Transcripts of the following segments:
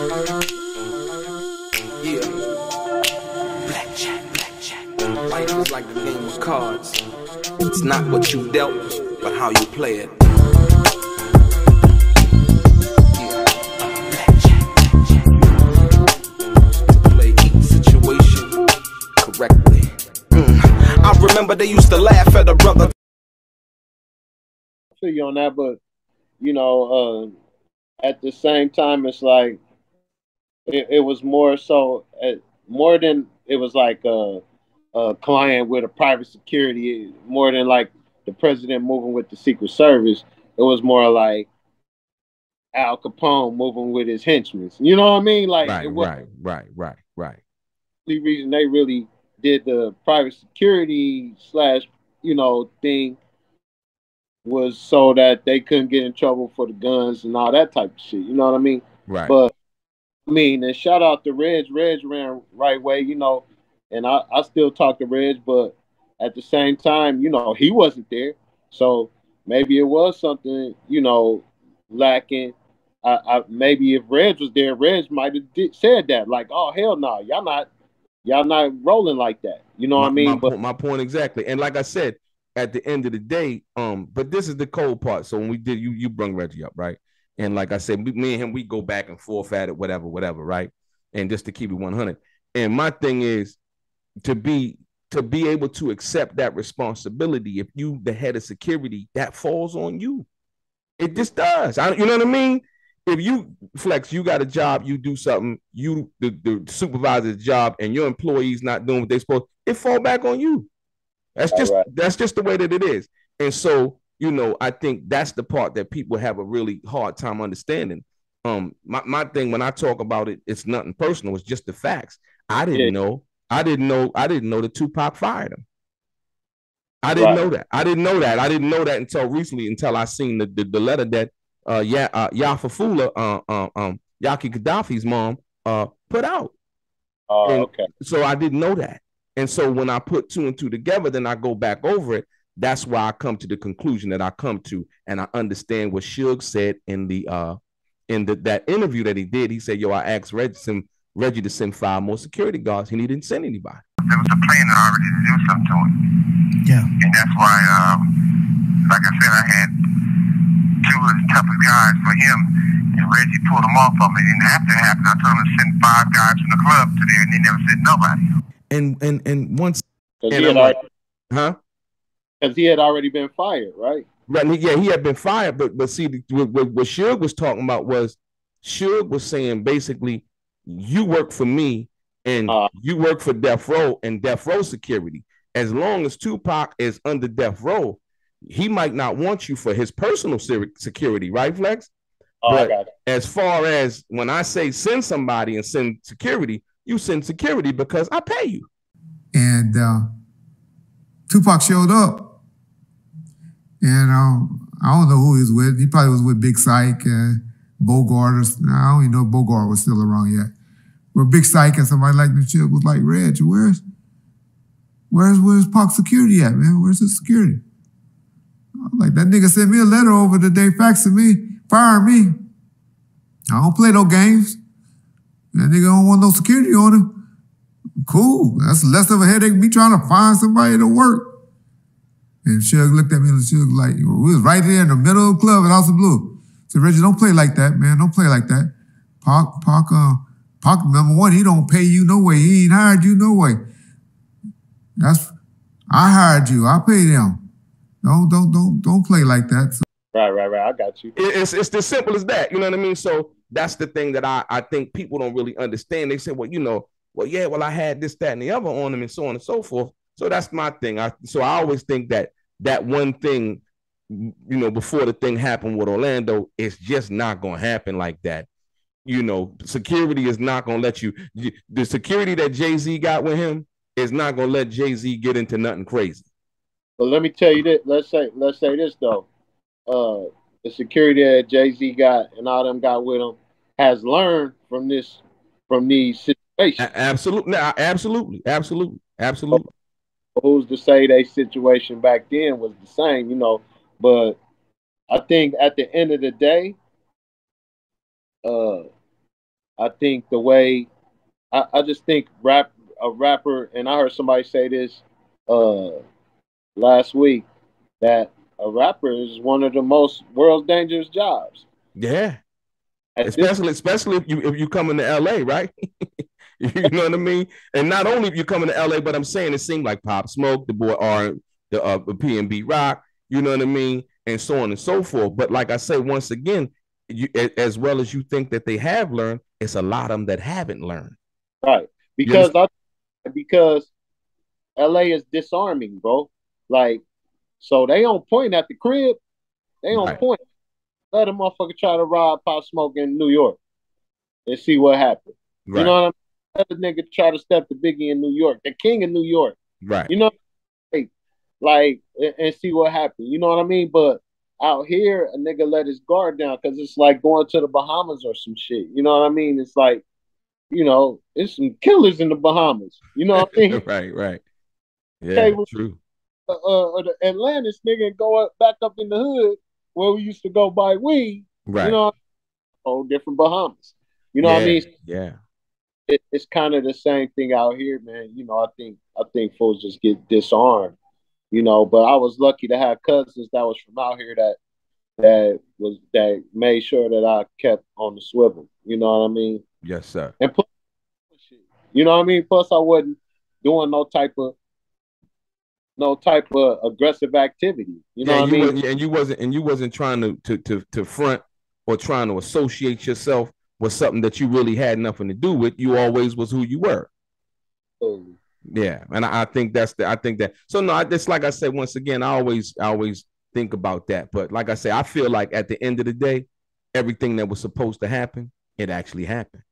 Yeah. Blackjack. Life is like a game of cards. It's not what you dealt, but how you play it. Yeah. Blackjack. To play each situation correctly. I remember they used to laugh at a brother. I feel you on that, but you know, at the same time, it's like it was more so more than it was like a client with a private security, more than like the president moving with the Secret Service. It was more like Al Capone moving with his henchmen. You know what I mean? Like Right, it was right. the reason they really did the private security slash thing was so that they couldn't get in trouble for the guns and all that type of shit. You know what I mean? Right. But I mean, and shout out to Reg. Reg ran right way, and I still talk to Reg, but at the same time, he wasn't there. So maybe it was something, lacking. Maybe if Reg was there, Reg might have said that, like, "Oh hell no, y'all not rolling like that." You know what I mean? My point exactly. And like I said, at the end of the day, but this is the cold part. So when we did, you brung Reggie up, right? And like I said, me and him, we go back and forth at it, whatever, right? And just to keep it 100. And my thing is to be able to accept that responsibility. If you the head of security, that falls on you. It just does. You know what I mean? If you Flex, you got a job, you do something, the supervisor's job, and your employee's not doing what they're supposed, it fall back on you. That's just the way that it is. And so, I think that's the part that people have a really hard time understanding. My thing when I talk about it, it's nothing personal. It's just the facts. I didn't know that Tupac fired him. I didn't know that. I didn't know that until recently, until I seen the letter that Yafafula, Yaki Gaddafi's mom, put out. Okay. So I didn't know that. And so when I put two and two together, then I go back over it. That's why I come to the conclusion that I come to, and I understand what Suge said in that interview that he did. He said, "Yo, I asked Reggie to send 5 more security guards, and he didn't send anybody." There was a plan already to do something to him. Yeah. And that's why, like I said, I had 2 of the toughest guys for him, and Reggie pulled them off of me. It didn't have to happen. I told him to send 5 guys from the club to there, and they never sent nobody. And once, because he had already been fired, right? Right. Yeah, he had been fired, but see, what Suge was talking about was Suge was saying basically, you work for me and you work for Death Row and Death Row security. As long as Tupac is under Death Row, he might not want you for his personal security, right, Flex? But as far as when I say send somebody and send security, you send security because I pay you. And Tupac showed up. And I don't know who he was with. He probably was with Big Syke and Bogart. I don't even know if Bogart was still around yet. But Big Syke and somebody like the chick was like, "Reg, where's Pac's security at, man? Where's his security?" I'm like, that nigga sent me a letter over the day, faxing me, firing me. I don't play no games. That nigga don't want no security on him. Cool. That's less of a headache me trying to find somebody to work. And Suge looked at me and Suge like, we was right there in the middle of the club at House of Blue. I said, "Reggie, don't play like that, man. Don't play like that. Pac, number one, he don't pay you no way. He ain't hired you no way. I hired you. I paid him. Don't play like that." So, Right. I got you. It's as simple as that. You know what I mean? So that's the thing that I think people don't really understand. They say, I had this, that, and the other on them and so on and so forth. So that's my thing. So I always think that one thing, before the thing happened with Orlando, it's just not going to happen like that. Security is not going to let you. The security that Jay-Z got with him is not going to let Jay-Z get into nothing crazy. But let me tell you this. Let's say this though. The security that Jay-Z got and all them got with him has learned from these situations. Absolutely. Who's to say their situation back then was the same, But I think at the end of the day, I think the way I just think a rapper, and I heard somebody say this uh last week, that a rapper is one of the most world's dangerous jobs. Yeah. At this, Especially if you come into LA, right? You know what I mean? And not only if you come into LA, but I'm saying it seemed like Pop Smoke, the boy R, the P&B Rock, you know what I mean? And so on and so forth. But like I say, once again, as well as you think that they have learned, it's a lot of them that haven't learned. right? Because LA is disarming, bro. Like, so they on point at the crib. They on Right. point. Let a motherfucker try to rob Pop Smoke in New York and see what happens. Right. You know what I mean? Let the nigga try to step to Biggie in New York, the king in New York. Right. You know, like and see what happens. You know what I mean? But out here, a nigga let his guard down because it's like going to the Bahamas or some shit. You know what I mean? It's like, you know, it's some killers in the Bahamas. You know what I mean? Right. Yeah, Okay, true. The Atlantis nigga and go back up in the hood where we used to go buy weed. Right. You know, whole different Bahamas. You know what I mean? Yeah. It's kind of the same thing out here, man. You know, I think folks just get disarmed. You know, but I was lucky to have cousins that was from out here that made sure that I kept on the swivel. You know what I mean? Yes, sir. And plus, you know what I mean? Plus, I wasn't doing no type of aggressive activity. You know what I mean? And you wasn't trying to front or trying to associate yourself with something that you really had nothing to do with. You always was who you were. Yeah, and I think that. So no, it's like I said once again. I always think about that. But like I say, I feel like at the end of the day, everything that was supposed to happen, it actually happened.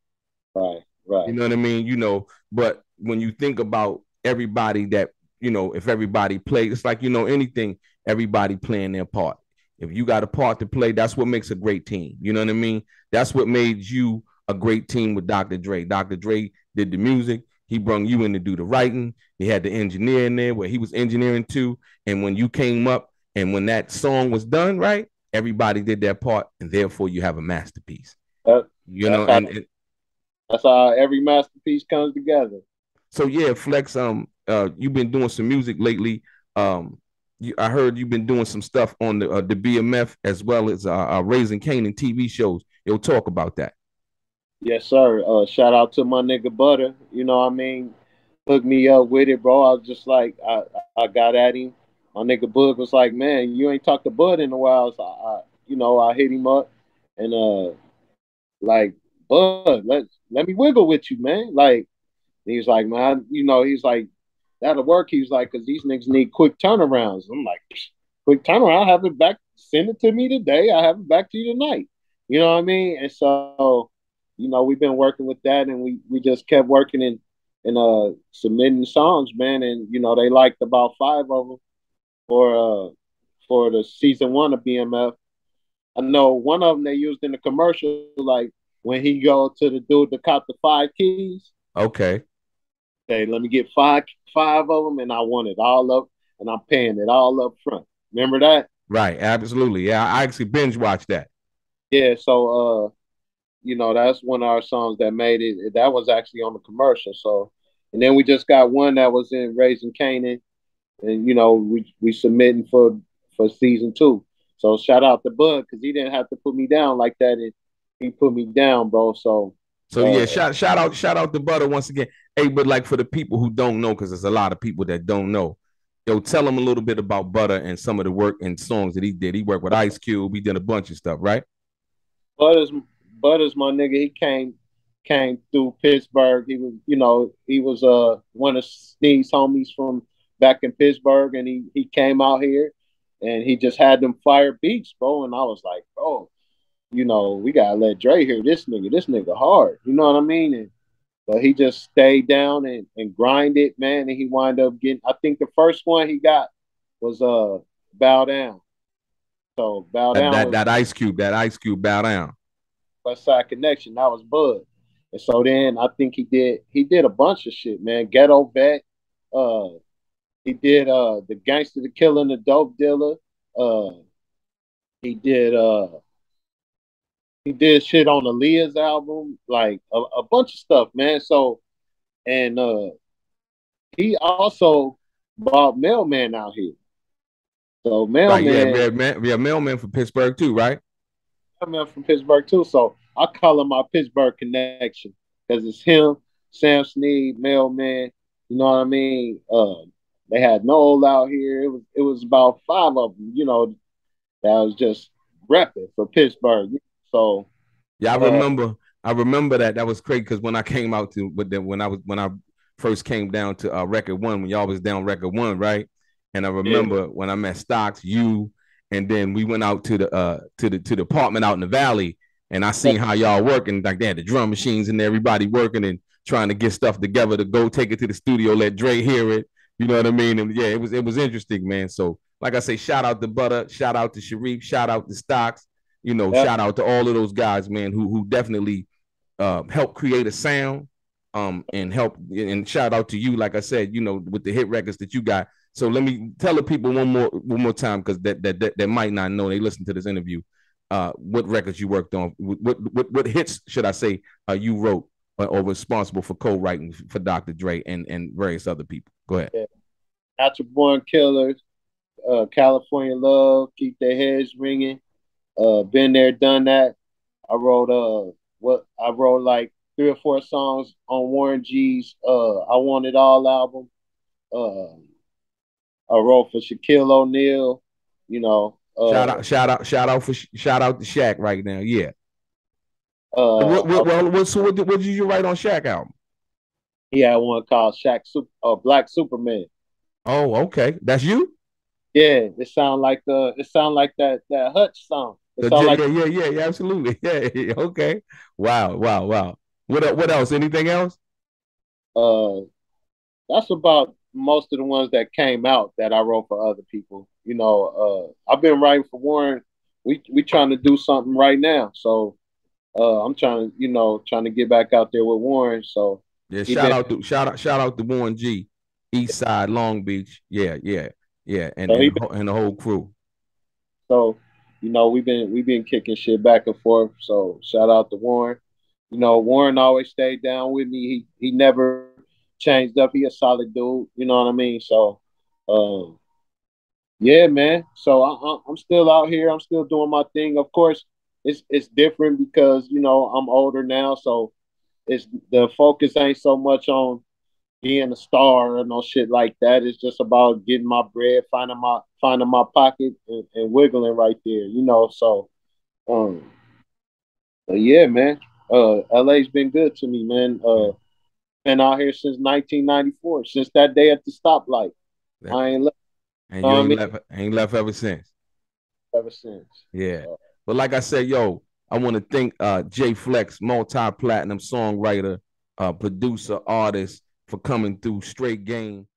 Right. You know what I mean? You know, but when you think about everybody that, you know, if everybody plays, it's like, you know, anything, everybody playing their part. If you got a part to play, that's what makes a great team. You know what I mean? That's what made you a great team with Dr. Dre. Dr. Dre did the music. He brung you in to do the writing. He had the engineer in there where he was engineering too. And when you came up and when that song was done, right, everybody did their part, and therefore you have a masterpiece. That's how every masterpiece comes together. So yeah, Flex, you've been doing some music lately. I heard you've been doing some stuff on the BMF as well as Raising Kanan TV shows. You'll talk about that. Yes, sir. Shout out to my nigga Butter. You know what I mean? Hooked me up with it, bro. I was just like, I got at him. My nigga Bug was like, man, you ain't talked to Bud in a while. So I hit him up and like, Bud, let me wiggle with you, man. Like, he was like, man, you know, he's like, that'll work. He was like, because these niggas need quick turnarounds. I'm like, quick turnaround. I have it back. Send it to me today. I have it back to you tonight. You know what I mean? And so, you know, we've been working with that, and we just kept working and submitting songs, man. And you know, they liked about 5 of them for the season 1 of BMF. I know one of them they used in the commercial, like when he go to the dude to cop the 5 keys. Okay. Hey, let me get five of them, and I want it all up, and I'm paying it all up front. Remember that? Right, absolutely. Yeah, I actually binge watched that. Yeah, so you know, that's one of our songs that made it. That was actually on the commercial. So, and then we just got one that was in Raising Kanan, and you know, we submitting for season 2. So shout out to Bud because he didn't have to put me down like that, and he put me down, bro. So yeah, shout out to Butter once again. Hey, but like for the people who don't know, because there's a lot of people that don't know, yo, tell them a little bit about Butter and some of the work and songs that he did. He worked with Ice Cube. He did a bunch of stuff, right? Butter's my nigga. He came through Pittsburgh. He was, you know, one of Sneed's homies from back in Pittsburgh, and he came out here, and he just had them fire beats, bro. And I was like, bro, you know, we gotta let Dre hear this nigga. This nigga hard. You know what I mean? But he just stayed down and grinded, man. And he wound up getting, I think the first one he got was Bow Down. So Bow Down. That Ice Cube Bow Down. West Side Connection. That was Bud. And so then I think he did a bunch of shit, man. Ghetto Vet. He did the Gangster, the Killer, and the Dope Dealer. He did He did shit on Aaliyah's album, like a bunch of stuff, man. So and he also bought Mailman out here. So Right, Mailman, Mailman from Pittsburgh too, right? Mailman from Pittsburgh too. So I call him my Pittsburgh connection because it's him, Sam Snead, Mailman. You know what I mean? They had Noel out here. It was about 5 of them. You know, that was just repping for Pittsburgh. So yeah, I remember that. That was crazy because when I came out to when I first came down to record one, when y'all was down record one, right? And I remember when I met Stocks, you, and then we went out to the apartment out in the valley, and I seen how y'all working. Like they had the drum machines and everybody working and trying to get stuff together to go take it to the studio, let Dre hear it. You know what I mean? And yeah, it was interesting, man. So like I say, shout out to Butter, shout out to Sharif, shout out to Stocks. You know, shout out to all of those guys, man, who definitely helped create a sound, and help, and shout out to you, like I said, you know, with the hit records that you got. So let me tell the people one more time, because that might not know. They listen to this interview. What records you worked on? What hits, should I say, you wrote or responsible for co-writing for Dr. Dre and various other people? Go ahead. Yeah. Natural Born Killers, California Love, Keep Their Heads Ringing. Been there, done that. I wrote like 3 or 4 songs on Warren G's I Want It All album. I wrote for Shaquille O'Neal, you know. Shout out to Shaq right now. Yeah. What did you write on Shaq album? He had one called Black Superman. Oh, okay. That's you? Yeah, it sound like that Hutch song. Yeah, absolutely. Yeah, okay. Wow. What else? Anything else? That's about most of the ones that came out that I wrote for other people. You know, I've been writing for Warren. We trying to do something right now. So I'm trying to get back out there with Warren. So yeah, shout out to Warren G, East Side, Long Beach. Yeah, and the whole crew. So, you know, we've been kicking shit back and forth. So shout out to Warren. You know, Warren always stayed down with me. He never changed up. He a solid dude. You know what I mean? So, yeah, man. So I'm still out here. I'm still doing my thing. Of course, it's different because, you know, I'm older now. So it's the focus ain't so much on being a star or no shit like that. It's just about getting my bread, finding my pocket and wiggling right there, you know. So yeah, man. LA's been good to me, man. Been out here since 1994, since that day at the stoplight. I ain't left. And you ain't left ever since. Ever since. Yeah. But like I said, yo, I want to thank J-Flexx, multi-platinum songwriter, producer, artist, for coming through. Straight game.